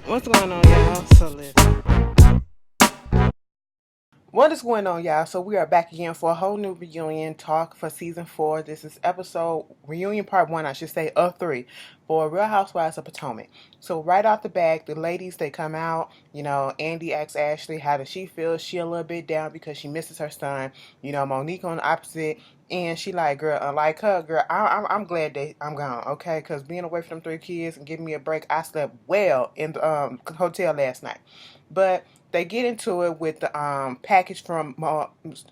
What's going on, y'all? So listen. What is going on, y'all? So we are back again for a whole new reunion talk for season 4. This is episode reunion part 1, I should say, of 3 for Real Housewives of Potomac. So right off the bat, the ladies they come out. Andy asks Ashley how does she feel. She a little bit down because she misses her son. Monique on the opposite. And she like, girl, like her, girl, I'm glad that I'm gone, okay? Because being away from them 3 kids and giving me a break, I slept well in the hotel last night. But they get into it with the package from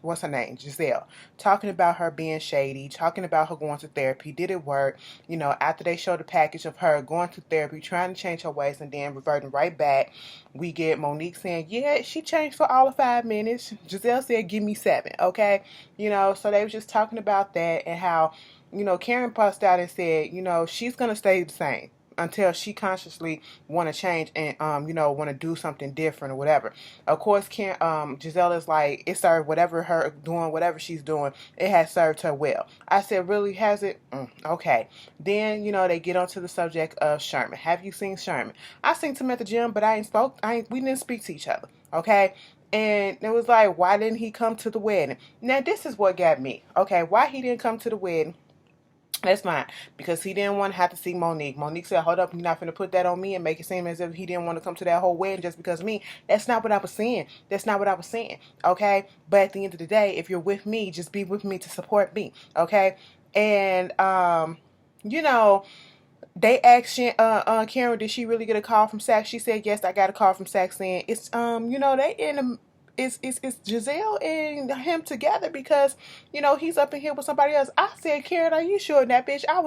what's her name, Giselle, talking about her being shady, talking about her going to therapy. Did it work? After they show the package of her going to therapy, trying to change her ways, and then reverting right back, we get Monique saying, "Yeah, she changed for all of 5 minutes." Giselle said, "Give me 7." Okay, so they were just talking about that and how Karen passed out and said, she's gonna stay the same until she consciously want to change and want to do something different or whatever. Of course, Giselle is like, it served whatever her doing, whatever she's doing, it has served her well. I said, really, has it? Okay. Then they get onto the subject of Sherman. Have you seen Sherman? I seen him at the gym, but we didn't speak to each other. Okay. And it was like, why didn't he come to the wedding? Now this is what got me. Okay, why he didn't come to the wedding? That's fine. Because he didn't want to have to see Monique. Monique said, hold up, you're not going to put that on me and make it seem as if he didn't want to come to that whole wedding just because of me. That's not what I was saying. That's not what I was saying. Okay? But at the end of the day, if you're with me, just be with me to support me. Okay? And, you know, they asked Karen, did she really get a call from Saks? She said, yes, I got a call from Saks saying it's they in a it's Giselle and him together because he's up in here with somebody else. I said, Karen, are you sure? And that bitch, I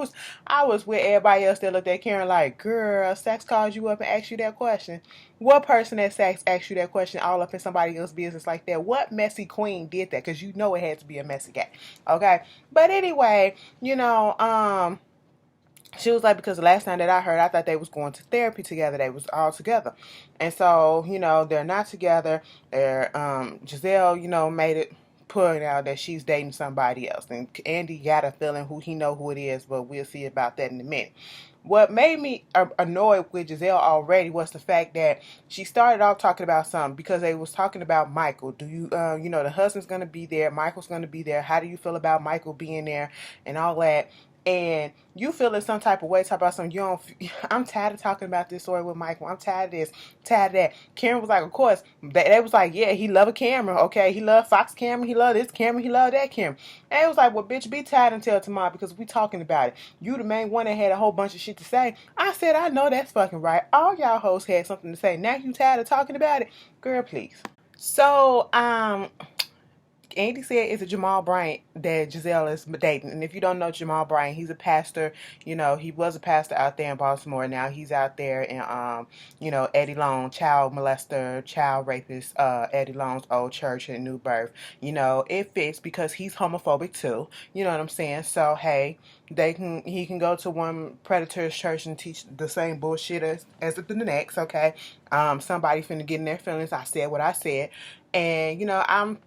was with everybody else that looked at Karen like, girl, Saks called you up and asked you that question. What person at Saks asked you that question all up in somebody else's business like that? What messy queen did that? Because it had to be a messy guy. Okay, but anyway, she was like, because the last time that I heard, I thought they was going to therapy together. They was all together. And so, they're not together. Giselle, made it put out that she's dating somebody else. And Andy got a feeling he know who it is, but we'll see about that in a minute. What made me annoyed with Giselle already was the fact that she started off talking about something because they was talking about Michael. Do you, the husband's going to be there. Michael's going to be there. How do you feel about Michael being there and all that? And you feel in some type of way, talk about something you don't. I'm tired of talking about this story with Michael. I'm tired of this, tired of that. Karen was like, of course. They was like, yeah, he love a camera, okay? He love Fox camera, he love this camera, he love that camera. And it was like, well, bitch, be tired until tomorrow because we talking about it. You the main one that had a whole bunch of shit to say. I said, I know that's fucking right. All y'all hoes had something to say. Now you tired of talking about it? Girl, please. So, Andy said it's a Jamal Bryant that Giselle is dating. And if you don't know Jamal Bryant, he's a pastor. He was a pastor out there in Baltimore. Now he's out there in, Eddie Long, child molester, child rapist, Eddie Long's old church in New Birth. It fits because he's homophobic too. You know what I'm saying? So, hey, he can go to one predator's church and teach the same bullshit as the next, okay? Somebody finna get in their feelings. I said what I said. And, I'm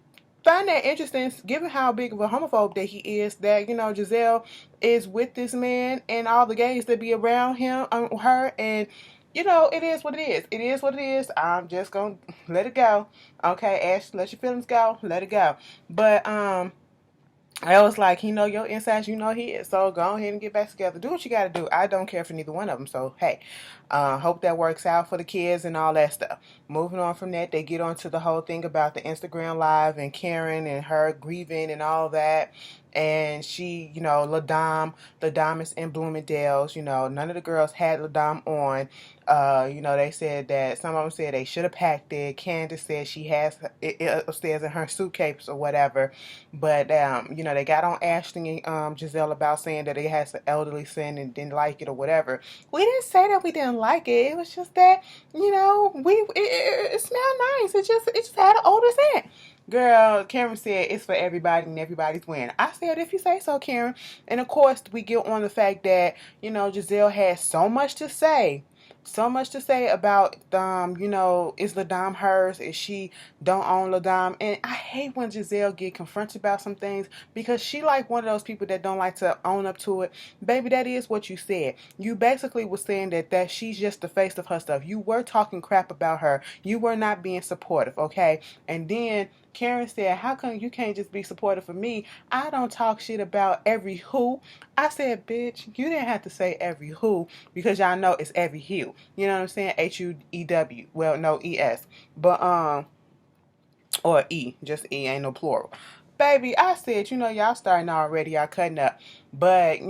find that interesting given how big of a homophobe that he is, that Giselle is with this man and all the gays that be around him, her, and it is what it is. It is what it is. I'm just gonna let it go. Okay, Ash, let your feelings go, let it go. But I was like, he know your insides, you know his. So go ahead and get back together. Do what you got to do. I don't care for neither one of them. So, hey, hope that works out for the kids and all that stuff. Moving on from that, they get on to the whole thing about the Instagram Live and Karen and her grieving and all that. And she, LaDame is in Bloomingdale's. None of the girls had LaDame on. They said that some of them said they should have packed it. Candice said she has it upstairs in her suitcase or whatever. But, they got on Ashley and Giselle about saying that it has an elderly sin and didn't like it or whatever. We didn't say that we didn't like it. It was just that, it smelled nice. It just had an older scent. Girl, Karen said it's for everybody and everybody's win. I said, if you say so, Karen. And of course, we get on the fact that, Giselle has so much to say, So much to say about is LaDame hers? Is she don't own LaDame? And I hate when Giselle get confronted about some things because she like one of those people that don't like to own up to it. Baby, that is what you said. You basically was saying that she's just the face of her stuff. You were talking crap about her. You were not being supportive, okay? And then Karen said, how come you can't just be supportive of me? I don't talk shit about every who. I said, bitch, you didn't have to say every who because y'all know it's every hue. You know what I'm saying? Huew. Well, no, es. But, or E, just E, ain't no plural. Baby, I said, y'all starting already, y'all cutting up. But,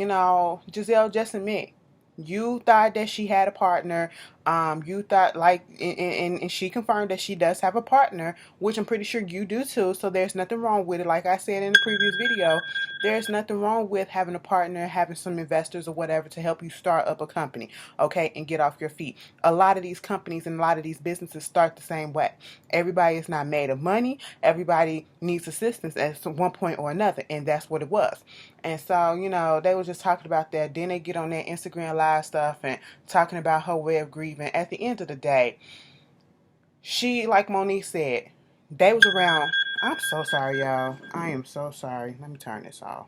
Giselle, just admit, you thought that she had a partner. You thought and she confirmed that she does have a partner, which I'm pretty sure you do too. So there's nothing wrong with it. Like I said in the previous video, there's nothing wrong with having a partner, having some investors or whatever to help you start up a company, okay, and get off your feet. A lot of these companies and a lot of these businesses start the same way. Everybody is not made of money. Everybody needs assistance at one point or another, and that's what it was. And so, they were just talking about that. Then they get on their Instagram live stuff and talking about her way of grieving. At the end of the day, she, like Monique said, they was around. I'm so sorry, y'all. I am so sorry. Let me turn this off.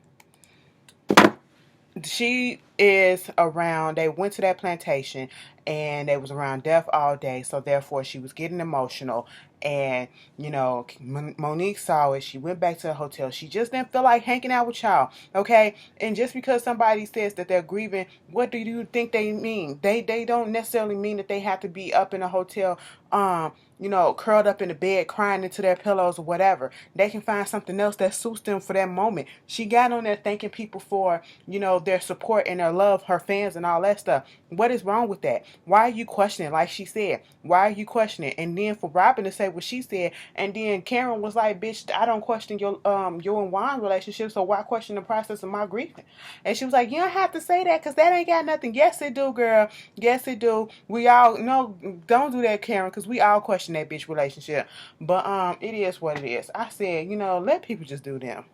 She is around, they went to that plantation and they was around death all day, so therefore she was getting emotional. And Monique saw it. She went back to the hotel. She just didn't feel like hanging out with y'all, okay? And just because somebody says that they're grieving, what do you think they mean? They don't necessarily mean that they have to be up in a hotel, curled up in the bed crying into their pillows or whatever. They can find something else that suits them for that moment. She got on there thanking people for their support and their love, her fans and all that stuff. What is wrong with that? Why are you questioning? Like she said, why are you questioning? And then for Robin to say what she said, and then Karen was like, bitch, I don't question your and Juan relationship, so why question the process of my grieving? And she was like, you don't have to say that because that ain't got nothing. Yes it do, girl. Yes it do. We all don't do that, Karen, because we all question that bitch relationship. But it is what it is. I said, let people just do them.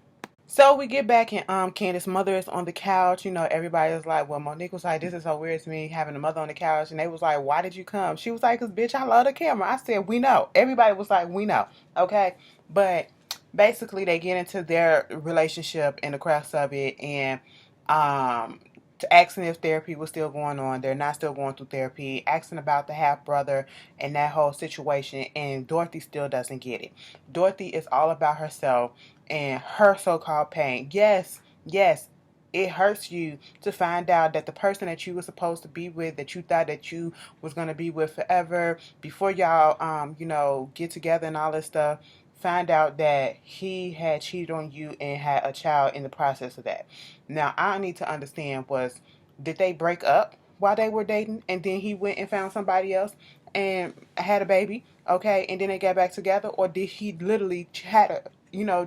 So we get back and Candice's mother is on the couch. Everybody was like, well, Monique was like, this is so weird to me having a mother on the couch. And they was like, why did you come? She was like, because bitch, I love the camera. I said, we know. Everybody was like, we know. Okay. But basically they get into their relationship and the crux of it, and to asking if therapy was still going on. They're not still going through therapy. Asking about the half brother and that whole situation, and Dorothy still doesn't get it. Dorothy is all about herself and her so-called pain. Yes, yes, it hurts you to find out that the person that you were supposed to be with, that you thought that you was going to be with forever, before y'all get together and all this stuff, find out that he had cheated on you and had a child in the process of that. Now, I need to understand was, did they break up while they were dating and then he went and found somebody else and had a baby, okay, and then they got back together? Or did he literally had a,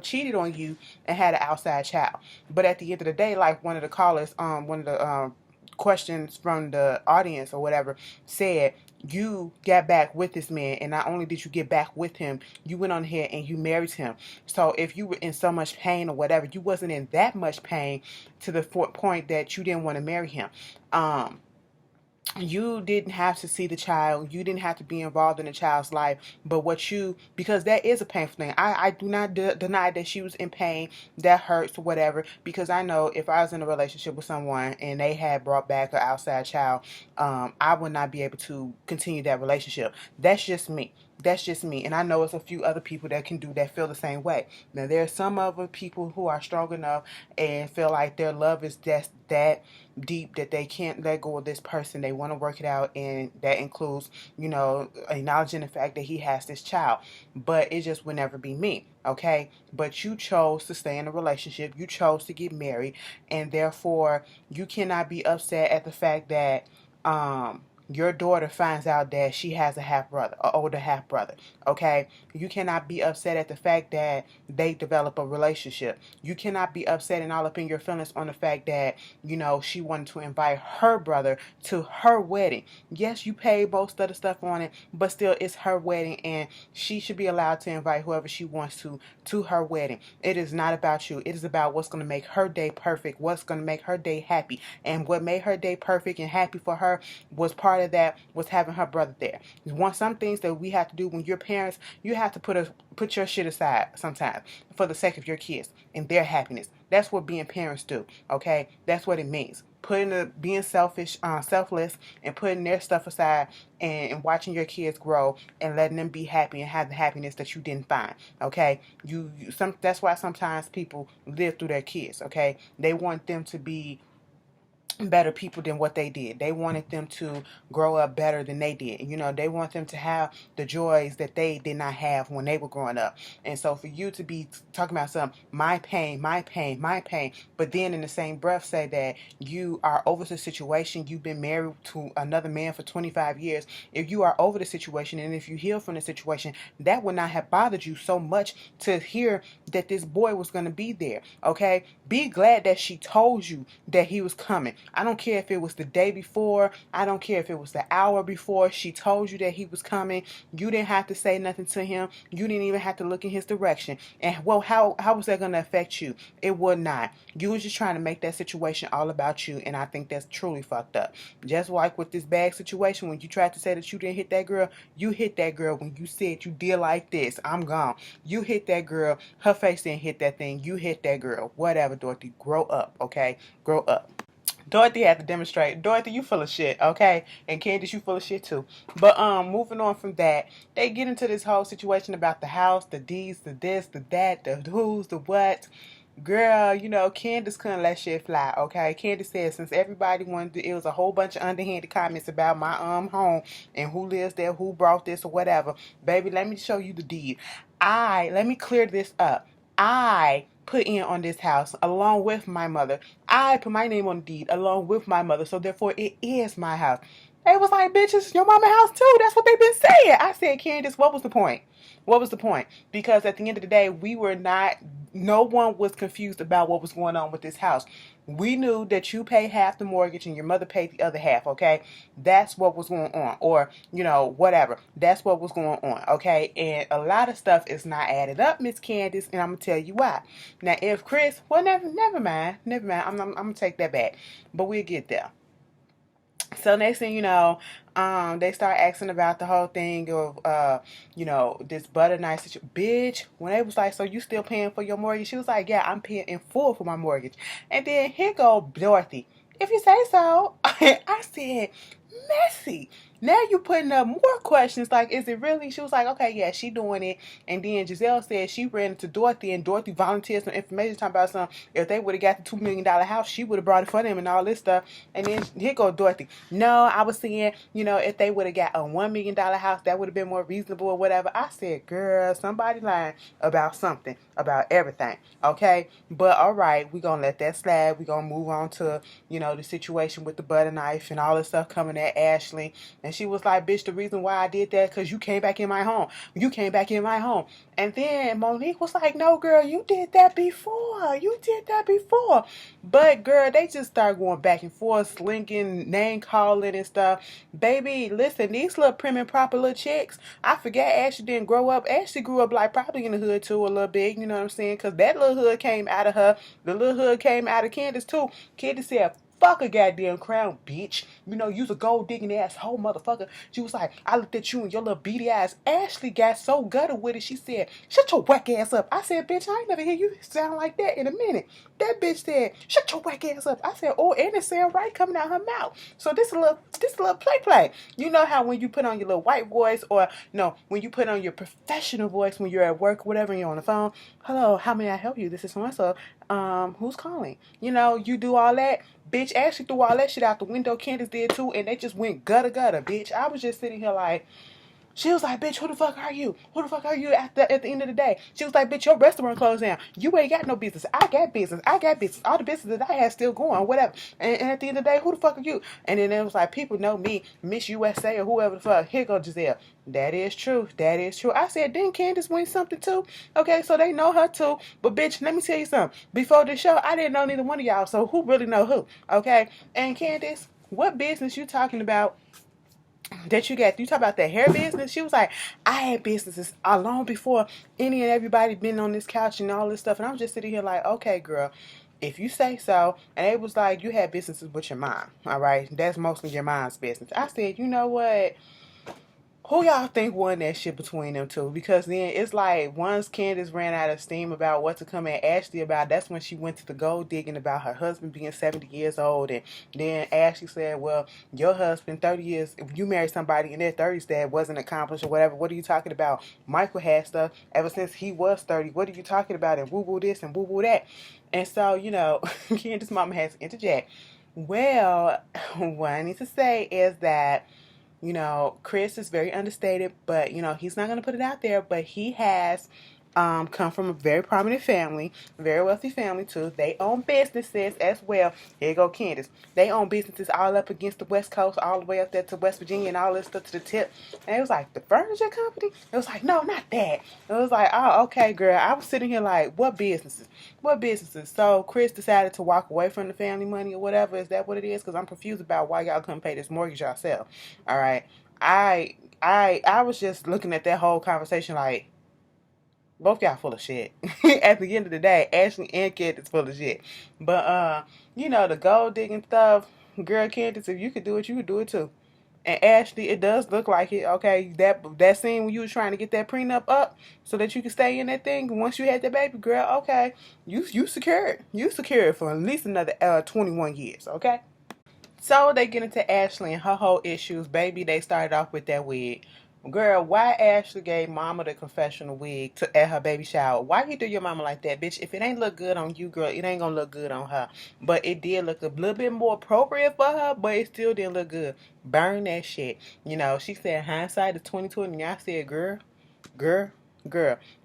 cheated on you and had an outside child? But at the end of the day, like one of the callers, one of the questions from the audience or whatever said, you got back with this man, and not only did you get back with him, you went on here and you married him. So if you were in so much pain or whatever, you wasn't in that much pain to the point that you didn't want to marry him. You didn't have to see the child. You didn't have to be involved in the child's life. But because that is a painful thing. I do not deny that she was in pain. That hurts, whatever. Because I know if I was in a relationship with someone and they had brought back an outside child, I would not be able to continue that relationship. That's just me. That's just me. And I know it's a few other people that can do that, feel the same way. Now, there are some other people who are strong enough and feel like their love is just that deep that they can't let go of this person. They want to work it out, and that includes, acknowledging the fact that he has this child. But it just would never be me, okay? But you chose to stay in a relationship. You chose to get married, and therefore you cannot be upset at the fact that your daughter finds out that she has a half brother, an older half brother. Okay, you cannot be upset at the fact that they develop a relationship. You cannot be upset and all up in your feelings on the fact that she wanted to invite her brother to her wedding. Yes, you paid most of the stuff on it, but still, it's her wedding, and she should be allowed to invite whoever she wants to her wedding. It is not about you. It is about what's going to make her day perfect, what's going to make her day happy, and what made her day perfect and happy for her was part part of that was having her brother there. Some things that we have to do when you're parents, you have to put your shit aside sometimes for the sake of your kids and their happiness. That's what being parents do. Okay, that's what it means. Being selfless, and putting their stuff aside, and watching your kids grow and letting them be happy and have the happiness that you didn't find. Okay, that's why sometimes people live through their kids. Okay, they want them to be better people than what they did. They wanted them to grow up better than they did. They want them to have the joys that they did not have when they were growing up. And so for you to be talking about my pain, but then in the same breath say that you are over the situation, you've been married to another man for 25 years. If you are over the situation and if you heal from the situation, that would not have bothered you so much to hear that this boy was going to be there. Okay? Be glad that she told you that he was coming. I don't care if it was the day before. I don't care if it was the hour before. She told you that he was coming. You didn't have to say nothing to him. You didn't even have to look in his direction. And well, how was that going to affect you? It would not. You was just trying to make that situation all about you, and I think that's truly fucked up. Just like with this bag situation, when you tried to say that you didn't hit that girl, you hit that girl when you said you did like this. I'm gone. You hit that girl. Her face didn't hit that thing. You hit that girl. Whatever, Dorothy. Grow up, okay? Grow up. Dorothy had to demonstrate. Dorothy, you full of shit, okay? And Candice, you full of shit too. But moving on from that, they get into this whole situation about the house, the deeds, the this, the that, the who's, the what. Girl, Candice couldn't let shit fly, okay? Candice said since everybody it was a whole bunch of underhanded comments about my home and who lives there, who brought this or whatever. Baby, let me show you the deed. Let me clear this up. I put in on this house along with my mother. I put my name on the deed along with my mother, so therefore it is my house. They was like, bitch, it's your mama's house too. That's what they've been saying. I said, Candice, what was the point? What was the point? Because at the end of the day, no one was confused about what was going on with this house. We knew that you paid half the mortgage and your mother paid the other half, okay? That's what was going on. Or, whatever. That's what was going on, okay? And a lot of stuff is not added up, Miss Candice, and I'm going to tell you why. Now, if Chris, well, never mind. I'm going to take that back. But we'll get there. So next thing you know, they start asking about the whole thing of, this butter knife situation. Bitch, when they was like, so you still paying for your mortgage? She was like, yeah, I'm paying in full for my mortgage. And then here go Dorothy. If you say so. I said, messy. Now you putting up more questions like, is it really? She was like, okay, yeah, she doing it. And then Giselle said she ran into Dorothy and Dorothy volunteered some information talking about something. If they would have got the $2 million house, she would have brought it for them and all this stuff. And then here go Dorothy. No, I was saying, if they would have got a $1 million house, that would have been more reasonable or whatever. I said, girl, somebody lying about something, about everything. Okay? But all right, we're going to let that slide. We're going to move on to, the situation with the butter knife and all this stuff coming at Ashley. And she was like, bitch, the reason why I did that because you came back in my home. You came back in my home. And then Monique was like, no, girl, you did that before. You did that before. But, girl, they just started going back and forth, slinking, name calling and stuff. Baby, listen, these little prim and proper little chicks, I forget Ashley didn't grow up. Ashley grew up like probably in the hood too a little bit, you know what I'm saying? Because that little hood came out of her. The little hood came out of Candice too. Candice said, fuck a goddamn crown, bitch. You's a gold digging asshole motherfucker. She was like, I looked at you and your little beady eyes. Ashley got so gutted with it, she said, shut your whack ass up. I said, bitch, I ain't never hear you sound like that in a minute. That bitch said, shut your whack ass up. I said, oh, and it sound right coming out her mouth. So this a little play. You know how when you put on your little white voice or no, when you put on your professional voice when you're at work, whatever, and you're on the phone, hello, how may I help you? This is so-and-so. Who's calling? You do all that. Bitch, Ashley threw all that shit out the window. Candice did too, and they just went gutter, bitch. I was just sitting here like, she was like, bitch, who the fuck are you? Who the fuck are you at the end of the day? She was like, bitch, your restaurant closed down. You ain't got no business. I got business. All the business that I had still going, whatever. And at the end of the day, who the fuck are you? And then it was like, people know me, Miss USA or whoever the fuck. Here go Giselle. That is true. I said, didn't Candice win something too? Okay, so they know her too. But bitch, let me tell you something. Before the show, I didn't know neither one of y'all. So who really know who? Okay? And Candice, what business you talking about that you talk about that hair business? She was like, I had businesses long before any and everybody been on this couch and all this stuff. And I'm just sitting here like, okay, girl, if you say so. And it was like, you had businesses with your mom, all right? That's mostly your mom's business. I said, you know what? Who y'all think won that shit between them two? Because then it's like once Candice ran out of steam about what to come at Ashley about, that's when she went to the gold digging about her husband being 70 years old. And then Ashley said, well, your husband, 30 years, if you married somebody in their 30s that wasn't accomplished or whatever, what are you talking about? Michael had stuff ever since he was 30. What are you talking about? And woo-woo this and woo-woo that. And so, Candice's mama has to interject. Well, what I need to say is that Chris is very understated, but, he's not going to put it out there, but he has come from a very prominent family, very wealthy family too. They own businesses as well. Here you go, Candice. They own businesses all up against the West Coast, all the way up there to West Virginia and all this stuff to the tip. And it was like, the furniture company? It was like, no, not that. It was like, oh, okay, girl. I was sitting here like, what businesses? What businesses? So Chris decided to walk away from the family money or whatever. Is that what it is? Because I'm confused about why y'all couldn't pay this mortgage yourself. All right. I was just looking at that whole conversation like, both y'all full of shit. At the end of the day, Ashley and Candice full of shit. But the gold digging stuff, girl, Candice, if you could do it, you could do it too. And Ashley, it does look like it. Okay, that scene when you was trying to get that prenup up so that you could stay in that thing once you had that baby, girl. Okay, you secured. You secured for at least another 21 years. Okay. So they get into Ashley and her whole issues. Baby, they started off with that wig. Girl, why Ashley gave mama the confessional wig at her baby shower? Why you do your mama like that, bitch? If it ain't look good on you, girl, it ain't gonna look good on her. But it did look a little bit more appropriate for her, but it still didn't look good. Burn that shit. She said hindsight is 2020, and I said, girl,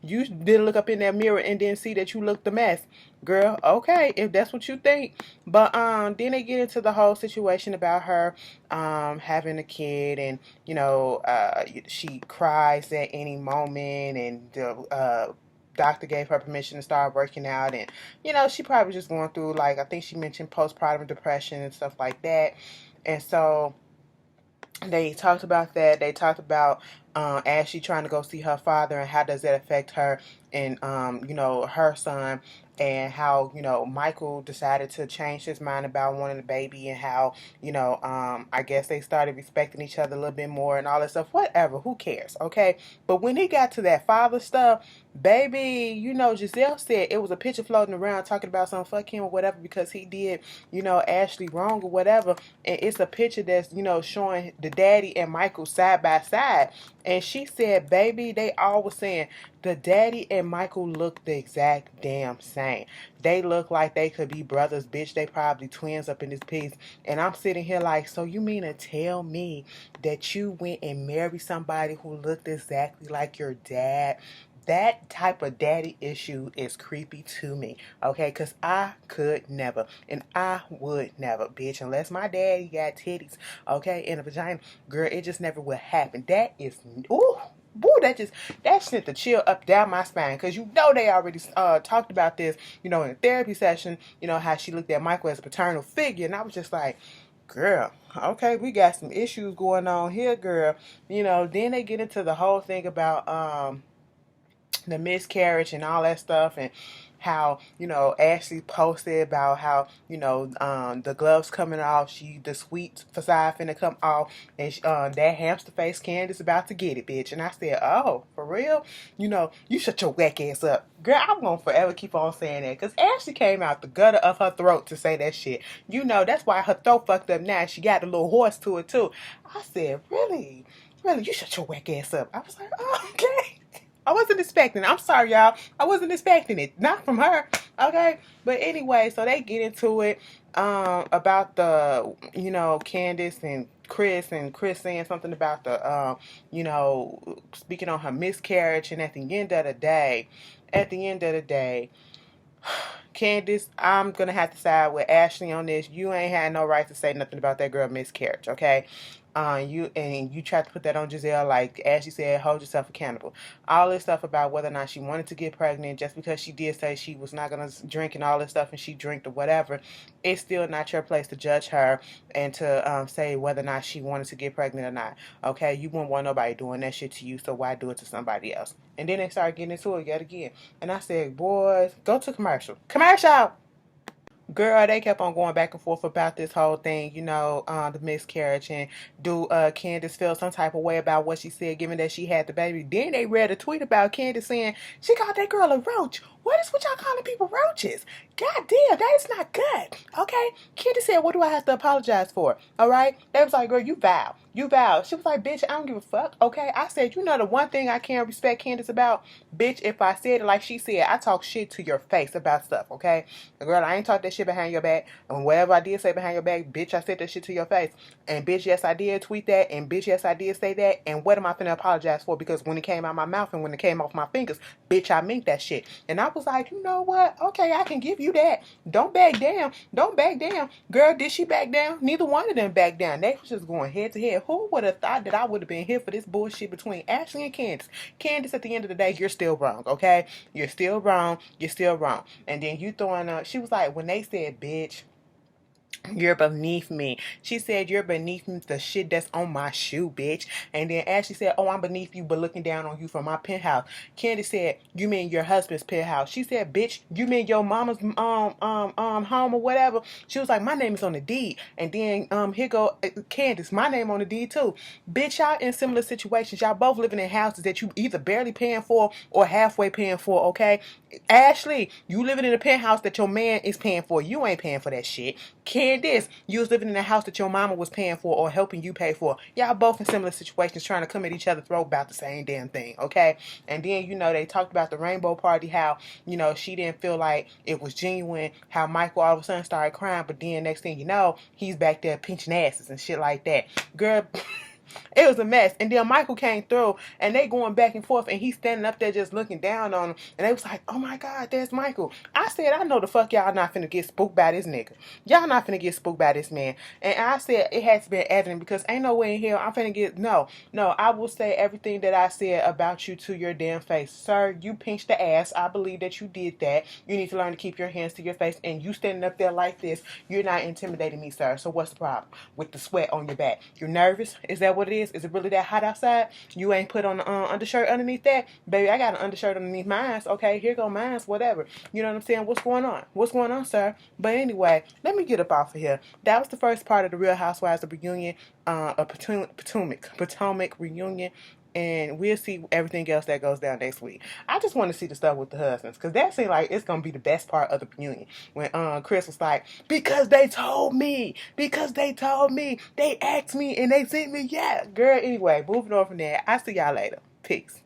you didn't look up in that mirror and didn't see that you looked a mess. Girl, okay, if that's what you think. But then they get into the whole situation about her having a kid, and she cries at any moment, and the doctor gave her permission to start working out, and she probably just going through, like, I think she mentioned postpartum depression and stuff like that. And so they talked about that. They talked about Ashley trying to go see her father and how does that affect her and her son, and how Michael decided to change his mind about wanting a baby, and how I guess they started respecting each other a little bit more and all that stuff. Whatever, who cares? Okay, but when he got to that father stuff, baby, Giselle said it was a picture floating around talking about some fuck him or whatever because he did Ashley wrong or whatever, and it's a picture that's showing the daddy and Michael side by side. And she said, baby, they all were saying the daddy and Michael look the exact damn same. They look like they could be brothers, bitch. They probably twins up in this piece. And I'm sitting here like, so you mean to tell me that you went and married somebody who looked exactly like your dad? That type of daddy issue is creepy to me, okay? Because I could never, and I would never, bitch, unless my daddy got titties, okay, and a vagina. Girl, it just never would happen. That is, ooh, that sent the chill up down my spine, because they already talked about this, in a therapy session, how she looked at Michael as a paternal figure, and I was just like, girl, okay, we got some issues going on here, girl. Then they get into the whole thing about the miscarriage and all that stuff, and how Ashley posted about how the gloves coming off, the sweet facade finna come off, and that hamster face Candice about to get it, bitch. And I said, oh, for real? You shut your whack ass up, girl. I'm gonna forever keep on saying that, because Ashley came out the gutter of her throat to say that shit. That's why her throat fucked up now. She got a little hoarse to it too. I said, really, you shut your whack ass up. I was like, oh, okay. I wasn't expecting it. I'm sorry, y'all. I wasn't expecting it. Not from her. Okay? But anyway, so they get into it about the, Candice and Chris saying something about the, speaking on her miscarriage. And at the end of the day, Candice, I'm going to have to side with Ashley on this. You ain't had no right to say nothing about that girl miscarriage, okay? You tried to put that on Giselle, like Ashley said, hold yourself accountable. All this stuff about whether or not she wanted to get pregnant, just because she did say she was not going to drink and all this stuff, and she drank or whatever, it's still not your place to judge her and to say whether or not she wanted to get pregnant or not. Okay, you wouldn't want nobody doing that shit to you, so why do it to somebody else? And then they started getting into it yet again, and I said, boys, go to commercial. Girl, they kept on going back and forth about this whole thing, the miscarriage, and do Candice feel some type of way about what she said, given that she had the baby. Then they read a tweet about Candice saying she called that girl a roach. What is what y'all calling people roaches? God damn, that is not good. Okay? Candice said, what do I have to apologize for? All right? They was like, girl, you vow. You vow. She was like, bitch, I don't give a fuck. Okay? I said, the one thing I can't respect Candice about, bitch, if I said it like she said, I talk shit to your face about stuff, okay? Girl, I ain't talk that shit behind your back. And whatever I did say behind your back, bitch, I said that shit to your face. And bitch, yes, I did tweet that. And bitch, yes, I did say that. And what am I finna apologize for? Because when it came out my mouth and when it came off my fingers, bitch, I meant that shit. And I was like, you know what? Okay, I can give you that. Don't back down. Don't back down. Girl, did she back down? Neither one of them back down. They was just going head to head. Who would have thought that I would have been here for this bullshit between Ashley and Candice? Candice, at the end of the day, you're still wrong, okay? You're still wrong. You're still wrong. And then you throwing up, she was like, when they said, bitch, you're beneath me. She said, you're beneath me, the shit that's on my shoe, bitch. And then Ashley said, oh, I'm beneath you, but looking down on you from my penthouse. Candice said, you mean your husband's penthouse. She said, bitch, you mean your mama's home or whatever. She was like, my name is on the deed. And then here go Candice, my name on the deed too. Bitch, y'all in similar situations. Y'all both living in houses that you either barely paying for or halfway paying for, okay? Ashley, you living in a penthouse that your man is paying for. You ain't paying for that shit. Candice, you was living in a house that your mama was paying for or helping you pay for. Y'all both in similar situations trying to come at each other's throat about the same damn thing, okay? And then, they talked about the rainbow party, how, she didn't feel like it was genuine, how Michael all of a sudden started crying, but then next thing you know, he's back there pinching asses and shit like that. Girl... It was a mess. And then Michael came through and they going back and forth and he's standing up there just looking down on him. And they was like, oh my God, there's Michael. I said, I know the fuck y'all not finna get spooked by this nigga. Y'all not finna get spooked by this man. And I said it has to be evident because ain't no way in hell I'm finna get, no, I will say everything that I said about you to your damn face. Sir, you pinched the ass. I believe that you did that. You need to learn to keep your hands to your face. And you standing up there like this, you're not intimidating me, sir. So what's the problem with the sweat on your back? You're nervous? Is that what it is? Is it really that hot outside? You ain't put on the undershirt underneath that? Baby, I got an undershirt underneath mine. Okay, here go mine, whatever. You know what I'm saying? What's going on? What's going on, sir? But anyway, let me get up off of here. That was the first part of the Real Housewives of Reunion, a Potomac reunion. And we'll see everything else that goes down next week. I just want to see the stuff with the husbands, because that seems like it's going to be the best part of the reunion. When Chris was like, because they told me, they asked me, and they sent me, yeah. Girl, anyway, moving on from there. I'll see y'all later. Peace.